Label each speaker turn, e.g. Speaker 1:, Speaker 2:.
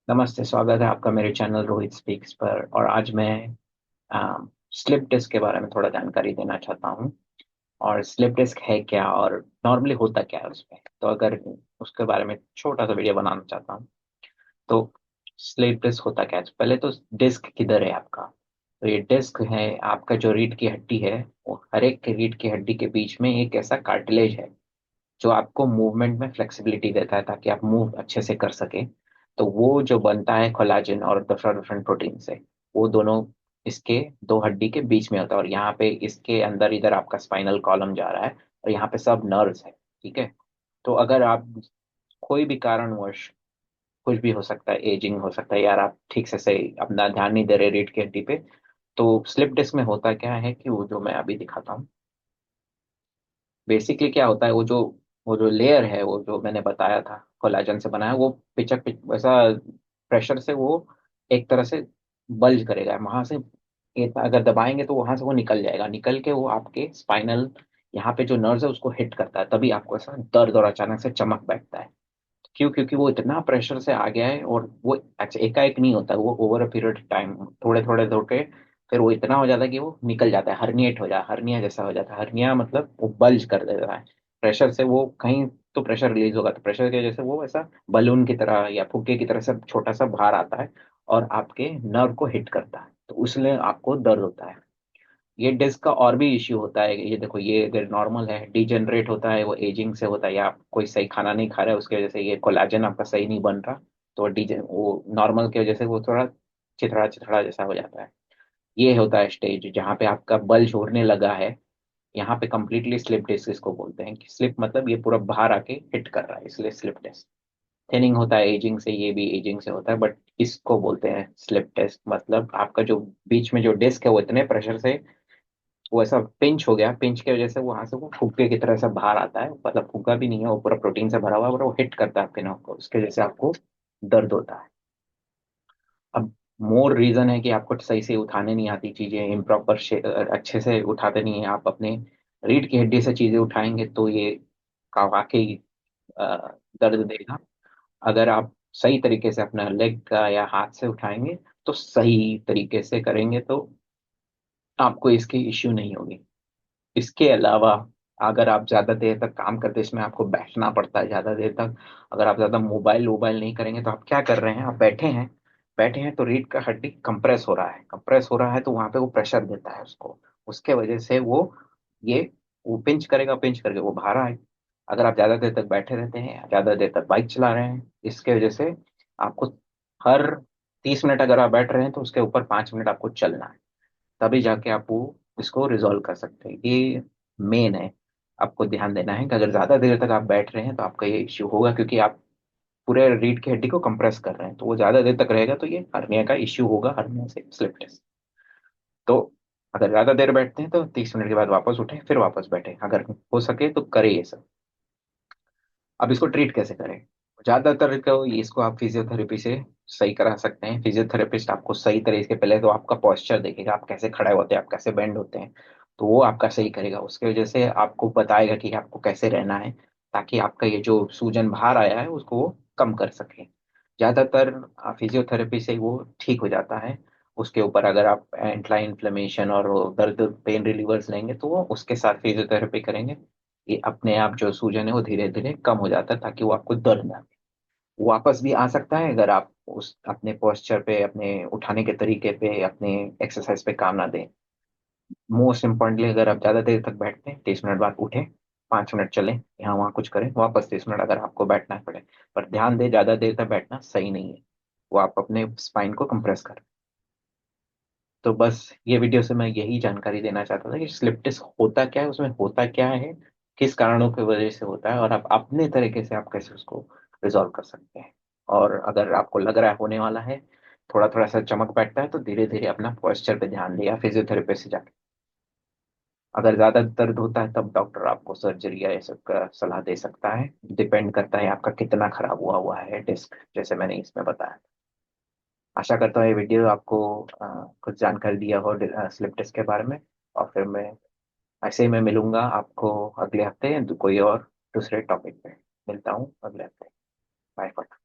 Speaker 1: नमस्ते, स्वागत है आपका मेरे चैनल रोहित स्पीक्स पर। और आज मैं स्लिप डिस्क के बारे में थोड़ा जानकारी देना चाहता हूँ। और स्लिप डिस्क है क्या और नॉर्मली होता क्या है उसमें, तो अगर उसके बारे में छोटा सा वीडियो बनाना चाहता हूँ। तो स्लिप डिस्क होता क्या है, तो पहले तो डिस्क किधर है आपका। तो ये डिस्क है आपका, जो रीढ़ की हड्डी है, वो हर एक के रीढ़ की हड्डी के बीच में एक ऐसा कार्टिलेज है जो आपको मूवमेंट में फ्लेक्सिबिलिटी देता है ताकि आप मूव अच्छे से कर सके। तो वो जो बनता है कोलाजन और डिफरेंट डिफरेंट प्रोटीन से, वो दोनों इसके दो हड्डी के बीच में होता है। और यहाँ पे इसके अंदर इधर आपका स्पाइनल कॉलम जा रहा है, और यहाँ पे सब नर्व्स है। ठीक है। तो अगर आप कोई भी कारणवश, कुछ भी हो सकता है, एजिंग हो सकता है, यार आप ठीक से सही अपना ध्यान नहीं दे रहे रीढ़ की हड्डी पे, तो स्लिप डिस्क में होता क्या है कि वो जो मैं अभी दिखाता हूँ, बेसिकली क्या होता है, वो जो लेयर है, वो जो मैंने बताया था कोलाजन से बना है, वो पिचक पिच वैसा प्रेशर से वो एक तरह से बल्ज करेगा वहां से। अगर दबाएंगे तो वहां से वो निकल जाएगा, निकल के वो आपके स्पाइनल, यहाँ पे जो नर्व है उसको हिट करता है, तभी आपको ऐसा दर्द और अचानक से चमक बैठता है। क्यों? क्योंकि वो इतना प्रेशर से आ गया है, और वो अच्छा एकाएक नहीं होता, वो ओवर अ पीरियड टाइम थोड़े थोड़े थोड़े फिर वो इतना हो जाता है कि वो निकल जाता है, हर्निएट हो जाता है, हर्निया जैसा हो जाता है। हर्निया मतलब वो बल्ज कर देता है प्रेशर से। वो कहीं तो प्रेशर रिलीज होगा, तो प्रेशर की वजह से वो ऐसा बलून की तरह या फुग्गे की तरह से छोटा सा बाहर आता है, और आपके नर्व को हिट करता है, तो उसलिए आपको दर्द होता है। ये डिस्क का और भी इश्यू होता है, ये देखो, ये अगर नॉर्मल है, डिजेनरेट होता है, वो एजिंग से होता है, या आप कोई सही खाना नहीं खा रहे उसकी वजह से ये कोलाजन आपका सही नहीं बन रहा, तो वो नॉर्मल की वजह से वो थोड़ा चिथड़ा चिथड़ा जैसा हो जाता है। ये होता है स्टेज जहाँ पे आपका बल छोड़ने लगा है। यहाँ पे कंप्लीटली स्लिप डिस्क इसको बोलते हैं, कि स्लिप मतलब ये पूरा बाहर आके हिट कर रहा है, इसलिए स्लिप डिस्क। थिनिंग होता है एजिंग से, ये भी एजिंग से होता है, बट इसको बोलते हैं स्लिप डिस्क। मतलब आपका जो बीच में जो डिस्क है वो इतने प्रेशर से वो ऐसा पिंच हो गया, पिंच की वजह से वहां से वो फुग्गे की तरह से बाहर आता है, मतलब फुग्गा भी नहीं है, वो पूरा प्रोटीन से भरा हुआ है, और वो हिट करता है आपके नोक को, उसकी वजह से आपको दर्द होता है। अब मोर रीजन है कि आपको सही से उठाने नहीं आती चीजें, इम्प्रॉपर अच्छे से उठाते नहीं है आप अपने रीढ़ की हड्डी से चीजें उठाएंगे, तो ये का वाकई अ, दर्द देगा। अगर आप सही तरीके से अपना लेग का या हाथ से उठाएंगे, तो सही तरीके से करेंगे, तो आपको इसकी इश्यू नहीं होगी। इसके अलावा अगर आप ज्यादा देर तक काम करते हैं, इसमें आपको बैठना पड़ता है ज्यादा देर तक। अगर आप ज्यादा मोबाइल वोबाइल नहीं करेंगे, तो आप क्या कर रहे हैं, आप बैठे हैं, बैठे हैं तो रीढ़ का हड्डी कंप्रेस हो रहा है, कंप्रेस हो रहा है, तो वहां पे वो प्रेशर देता है उसको, उसके वजह से ये वो पिंच करेगा, पिंच करके वो बाहर आए। अगर आप ज्यादा देर तक बैठे रहते हैं, ज्यादा देर तक बाइक चला रहे हैं, इसके वजह से आपको हर 30 मिनट अगर आप बैठ रहे हैं, तो उसके ऊपर 5 मिनट आपको चलना है, तभी जाके आप वो इसको रिजॉल्व कर सकते हैं। ये मेन है। आपको ध्यान देना है कि अगर ज्यादा देर तक आप बैठ रहे हैं, तो आपका ये इश्यू होगा, क्योंकि आप पूरे रीढ़ की हड्डी को कंप्रेस कर रहे हैं, तो वो ज्यादा देर तक रहेगा, तो ये हर्निया का इश्यू होगा, हर्निया से स्लिप डिस्क। तो अगर ज्यादा देर बैठते हैं, तो 30 मिनट के बाद वापस उठे, फिर वापस बैठे, अगर हो सके तो करें ये सब। अब इसको ट्रीट कैसे करें? ज्यादातर को इसको आप फिजियोथेरेपी से सही करा सकते हैं। फिजियोथेरेपिस्ट आपको सही तरीके से, पहले तो आपका पोस्चर देखेगा, आप कैसे खड़े होते हैं, आप कैसे बेंड होते हैं, तो वो आपका सही करेगा। उसके वजह से आपको बताएगा कि आपको कैसे रहना है, ताकि आपका ये जो सूजन बाहर आया है उसको वो कम कर सके। ज्यादातर फिजियोथेरेपी से वो ठीक हो जाता है। उसके ऊपर अगर आप एंटी इन्फ्लेमेशन और दर्द पेन रिलीवर्स लेंगे, तो वो उसके साथ फिजियोथेरेपी करेंगे, ये अपने आप जो सूजन है वो धीरे धीरे कम हो जाता है, ताकि वो आपको दर्द ना दे। वो वापस भी आ सकता है अगर आप उस अपने पोस्चर पे, अपने उठाने के तरीके पे, अपने एक्सरसाइज पे काम ना दें। मोस्ट इम्पोर्टेंटली, अगर आप ज्यादा देर तक बैठते हैं, 30 मिनट बाद उठें, 5 मिनट चलें, यहाँ वहाँ कुछ करें, वापस 30 मिनट अगर आपको बैठना पड़े, पर ध्यान दें ज्यादा देर तक बैठना सही नहीं है, वो आप अपने स्पाइन को कंप्रेस करें। तो बस ये वीडियो से मैं यही जानकारी देना चाहता था कि स्लिप डिस्क होता क्या है, उसमें होता क्या है, किस कारणों की वजह से होता है, और आप अपने तरीके से आप कैसे उसको रिजॉल्व कर सकते हैं। और अगर आपको लग रहा है होने वाला है, थोड़ा थोड़ा सा चमक बैठता है, तो धीरे धीरे अपना पॉस्चर पे ध्यान दिया, फिजियोथेरेपी से जाके। अगर ज्यादा दर्द होता है, तब डॉक्टर आपको सर्जरी या ये सब का सलाह दे सकता है। डिपेंड करता है आपका कितना खराब हुआ हुआ है डिस्क, जैसे मैंने इसमें बताया। आशा करता हूँ ये वीडियो आपको कुछ जानकारी दिया हो स्लिप डिस्क के बारे में। और फिर मैं ऐसे ही मैं मिलूंगा आपको अगले हफ्ते कोई और दूसरे टॉपिक पे। मिलता हूँ अगले हफ्ते। बाय।